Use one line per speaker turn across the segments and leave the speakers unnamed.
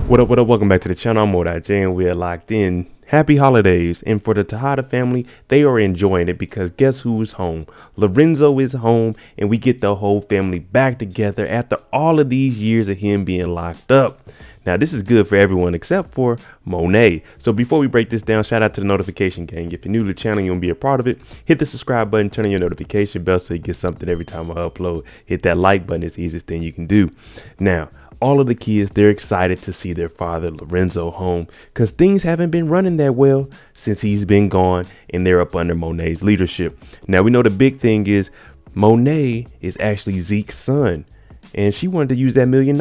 What up, welcome back to the channel. I'm Monet, and we are locked in. Happy holidays. And for the Tejada family, they are enjoying it because guess who's home? Lorenzo is home, and we get the whole family back together after all of these years of him being locked up. Now, this is good for everyone except for Monet. So before we break this down, shout out to the notification gang. If you're new to the channel, you want to be a part of it, hit the subscribe button, turn on your notification bell so you get something every time I upload. Hit that like button. It's the easiest thing you can do. Now, all of the kids, they're excited to see their father, Lorenzo, home because things haven't been running that well since he's been gone and they're up under Monet's leadership. Now, we know the big thing is Monet is actually Zeke's son, and she wanted to use that $1 million.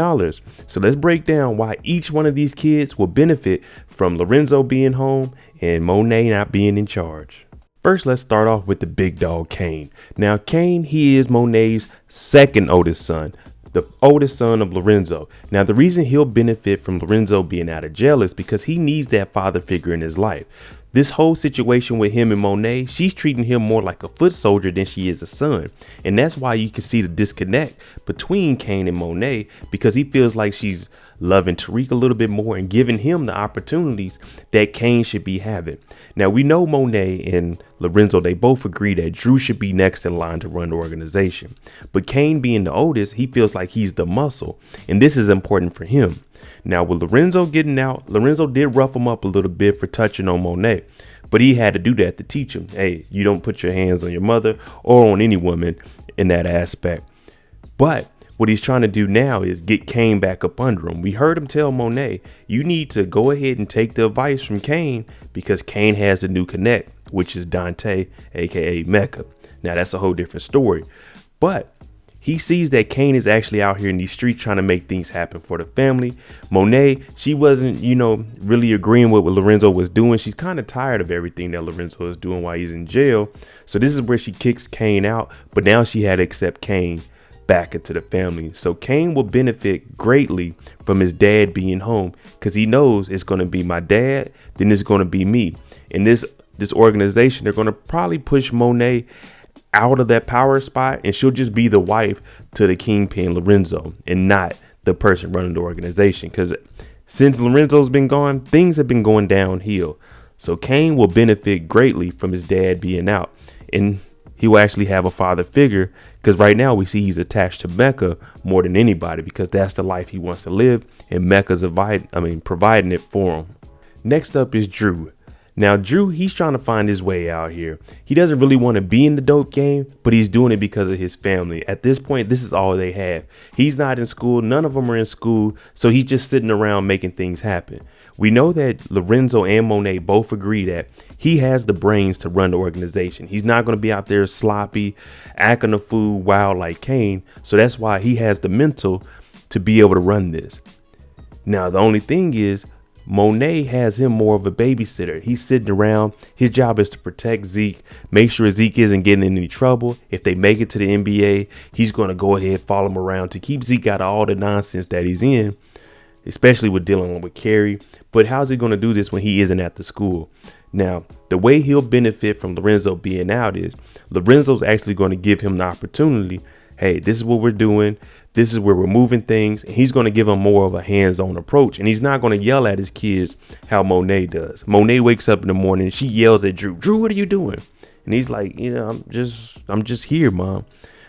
So let's break down why each one of these kids will benefit from Lorenzo being home and Monet not being in charge. First, let's start off with the big dog, Kane. Now, Kane, he is Monet's second oldest son, the oldest son of Lorenzo. Now, the reason he'll benefit from Lorenzo being out of jail is because he needs that father figure in his life. This whole situation with him and Monet, she's treating him more like a foot soldier than she is a son. And that's why you can see the disconnect between Kane and Monet, because he feels like she's loving Tariq a little bit more and giving him the opportunities that Kane should be having. Now, we know Monet and Lorenzo, they both agree that Drew should be next in line to run the organization. But Kane being the oldest, he feels like he's the muscle, and this is important for him. Now, with Lorenzo getting out, Lorenzo did rough him up a little bit for touching on Monet, but he had to do that to teach him, hey, you don't put your hands on your mother or on any woman in that aspect. But what he's trying to do now is get Kane back up under him. We heard him tell Monet, you need to go ahead and take the advice from Kane because Kane has a new connect, which is Dante, aka Mecca. Now, that's a whole different story, but he sees that Kane is actually out here in these streets trying to make things happen for the family. Monet, she wasn't, really agreeing with what Lorenzo was doing. She's kind of tired of everything that Lorenzo is doing while he's in jail. So this is where she kicks Kane out, but now she had to accept Kane back into the family. So Kane will benefit greatly from his dad being home because he knows it's going to be my dad, then it's going to be me. And this organization, they're going to probably push Monet out of that power spot, and she'll just be the wife to the kingpin Lorenzo and not the person running the organization, because since Lorenzo's been gone, things have been going downhill. So Kane will benefit greatly from his dad being out, and he will actually have a father figure, because right now we see he's attached to Mecca more than anybody because that's the life he wants to live, and Mecca's providing it for him. Next up is Drew. Now, Drew, he's trying to find his way out here. He doesn't really want to be in the dope game, but he's doing it because of his family. At this point, this is all they have. He's not in school. None of them are in school. So he's just sitting around making things happen. We know that Lorenzo and Monet both agree that he has the brains to run the organization. He's not going to be out there sloppy, acting a fool, wild like Kane. So that's why he has the mental to be able to run this. Now, the only thing is, Monet has him more of a babysitter. He's sitting around. His job is to protect Zeke, make sure Zeke isn't getting in any trouble. If they make it to the NBA, he's going to go ahead and follow him around to keep Zeke out of all the nonsense that he's in, especially with dealing with Carrie. But how's he going to do this when he isn't at the school? Now, the way he'll benefit from Lorenzo being out is Lorenzo's actually going to give him the opportunity. Hey, this is what we're doing. This is where we're moving things. And he's going to give him more of a hands-on approach. And he's not going to yell at his kids how Monet does. Monet wakes up in the morning and she yells at Drew, "Drew, what are you doing?" And he's like, I'm just here, Mom.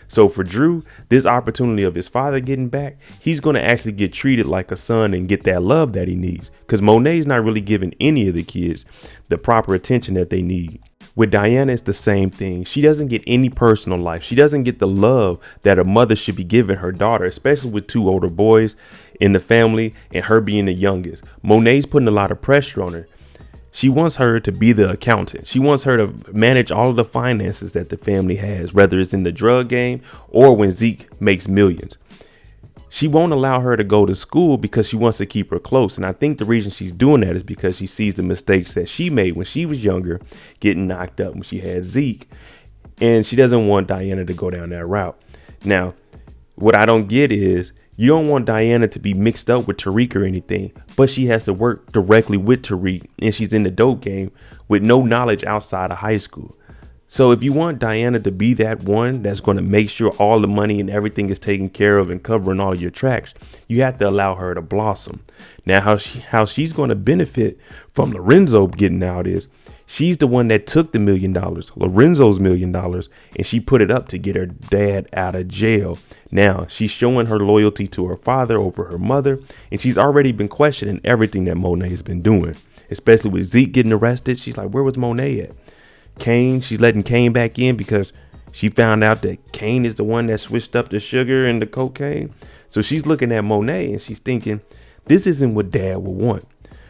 So for Drew, this opportunity of his father getting back, he's going to actually get treated like a son and get that love that he needs. Because Monet's not really giving any of the kids the proper attention that they need. With Diana, it's the same thing. She doesn't get any personal life. She doesn't get the love that a mother should be giving her daughter, especially with two older boys in the family and her being the youngest. Monet's putting a lot of pressure on her. She wants her to be the accountant. She wants her to manage all of the finances that the family has, whether it's in the drug game or when Zeke makes millions. She won't allow her to go to school because she wants to keep her close. And I think the reason she's doing that is because she sees the mistakes that she made when she was younger, getting knocked up when she had Zeke. And she doesn't want Diana to go down that route. Now, what I don't get is you don't want Diana to be mixed up with Tariq or anything, but she has to work directly with Tariq and she's in the dope game with no knowledge outside of high school. So if you want Diana to be that one that's going to make sure all the money and everything is taken care of and covering all your tracks, you have to allow her to blossom. Now, how she's going to benefit from Lorenzo getting out is she's the one that took the $1 million, Lorenzo's $1 million, and she put it up to get her dad out of jail. Now she's showing her loyalty to her father over her mother, and she's already been questioning everything that Monet has been doing, especially with Zeke getting arrested. She's like, where was Monet at? Kane, she's letting Kane back in because she found out that Kane is the one that switched up the sugar and the cocaine. So she's looking at Monet and she's thinking, this isn't what dad would want.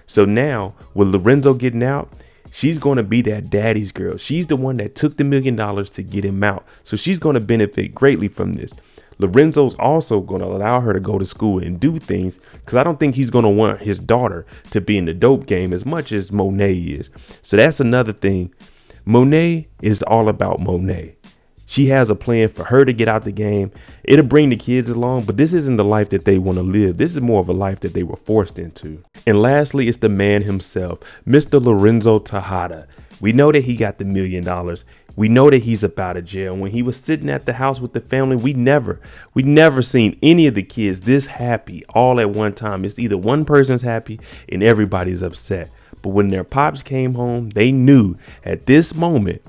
So now with Lorenzo getting out, she's going to be that daddy's girl. She's the one that took the $1 million to get him out. So she's going to benefit greatly from this. Lorenzo's also going to allow her to go to school and do things because I don't think he's going to want his daughter to be in the dope game as much as Monet is. So that's another thing. Monet is all about Monet. She has a plan for her to get out the game. It'll bring the kids along, but this isn't the life that they want to live. This is more of a life that they were forced into. And lastly, it's the man himself, Mr. Lorenzo Tejada. We know that he got the $1 million. We know that he's up out of jail. When he was sitting at the house with the family, we never seen any of the kids this happy all at one time. It's either one person's happy and everybody's upset. But when their pops came home, they knew at this moment,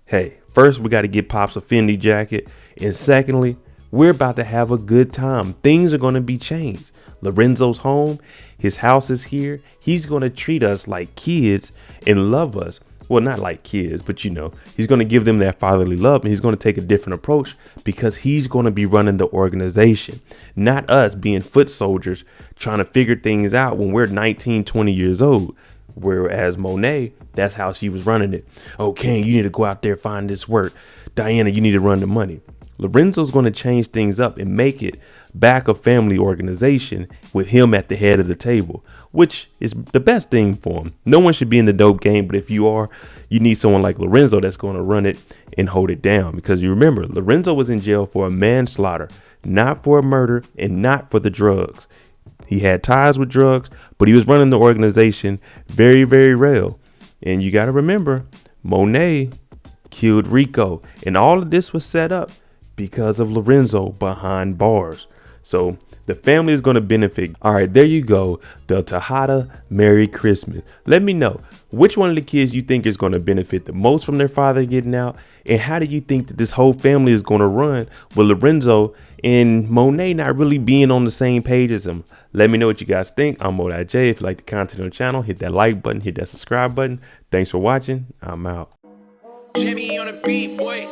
hey, first we got to get Pops a Fendi jacket. And secondly, we're about to have a good time. Things are going to be changed. Lorenzo's home. His house is here. He's going to treat us like kids and love us. Well, not like kids, but he's going to give them that fatherly love, and he's going to take a different approach because he's going to be running the organization, not us being foot soldiers trying to figure things out when we're 19, 20 years old. Whereas Monet, that's how she was running it. Oh, Kane, you need to go out there, find this work. Diana, you need to run the money. Lorenzo's going to change things up and make it back a family organization with him at the head of the table, which is the best thing for him. No one should be in the dope game, but if you are, you need someone like Lorenzo that's going to run it and hold it down. Because you remember, Lorenzo was in jail for a manslaughter, not for a murder and not for the drugs. He had ties with drugs, but he was running the organization very, very well. And you got to remember, Monet killed Rico. And all of this was set up because of Lorenzo behind bars. So the family is going to benefit. All right, there you go. The Tejada Merry Christmas. Let me know which one of the kids you think is going to benefit the most from their father getting out. And how do you think that this whole family is going to run with Lorenzo and Monet not really being on the same page as him? Let me know what you guys think. I'm Monet J. If you like the content on the channel, hit that like button, hit that subscribe button. Thanks for watching. I'm out.
Jimmy on a beat, boy.